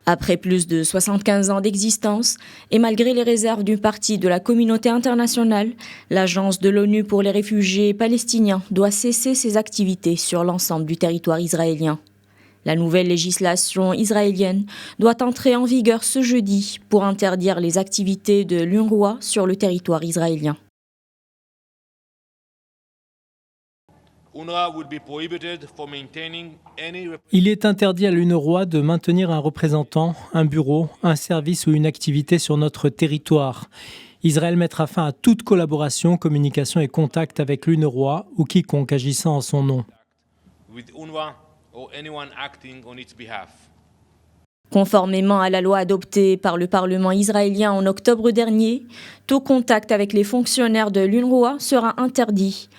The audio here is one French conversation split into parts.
Après plus de 75 ans d'existence et malgré les réserves d'une partie de la communauté internationale, l'Agence de l'ONU pour les réfugiés palestiniens doit cesser ses activités sur l'ensemble du territoire israélien. La nouvelle législation israélienne doit entrer en vigueur ce jeudi pour interdire les activités de l'UNRWA sur le territoire israélien. Il est interdit à l'UNRWA de maintenir un représentant, un bureau, un service ou une activité sur notre territoire. Israël mettra fin à toute collaboration, communication et contact avec l'UNRWA ou quiconque agissant en son nom. Conformément à la loi adoptée par le Parlement israélien en octobre dernier, tout contact avec les fonctionnaires de l'UNRWA sera interdit.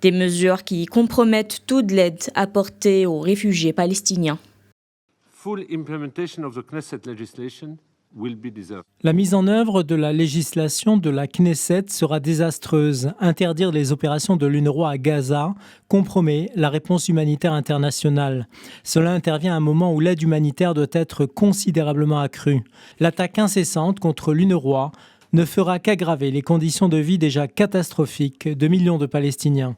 Des mesures qui compromettent toute l'aide apportée aux réfugiés palestiniens. La mise en œuvre de la législation de la Knesset sera désastreuse. Interdire les opérations de l'UNRWA à Gaza compromet la réponse humanitaire internationale. Cela intervient à un moment où l'aide humanitaire doit être considérablement accrue. L'attaque incessante contre l'UNRWA ne fera qu'aggraver les conditions de vie déjà catastrophiques de millions de Palestiniens.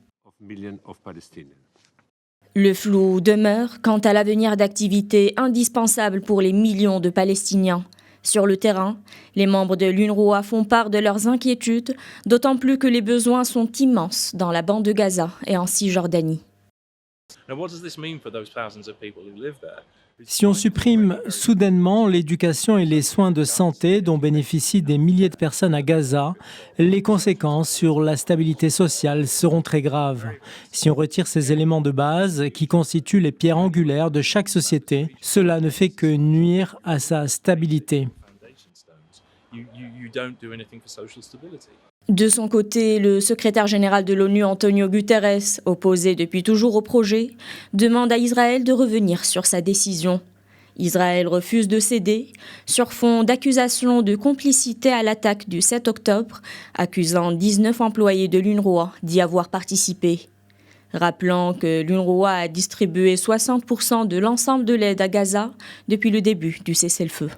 Le flou demeure quant à l'avenir d'activités indispensables pour les millions de Palestiniens. Sur le terrain, les membres de l'UNRWA font part de leurs inquiétudes, d'autant plus que les besoins sont immenses dans la bande de Gaza et en Cisjordanie. Si on supprime soudainement l'éducation et les soins de santé dont bénéficient des milliers de personnes à Gaza, les conséquences sur la stabilité sociale seront très graves. Si on retire ces éléments de base qui constituent les pierres angulaires de chaque société, cela ne fait que nuire à sa stabilité. De son côté, le secrétaire général de l'ONU, Antonio Guterres, opposé depuis toujours au projet, demande à Israël de revenir sur sa décision. Israël refuse de céder, sur fond d'accusations de complicité à l'attaque du 7 octobre, accusant 19 employés de l'UNRWA d'y avoir participé. Rappelant que l'UNRWA a distribué 60% de l'ensemble de l'aide à Gaza depuis le début du cessez-le-feu.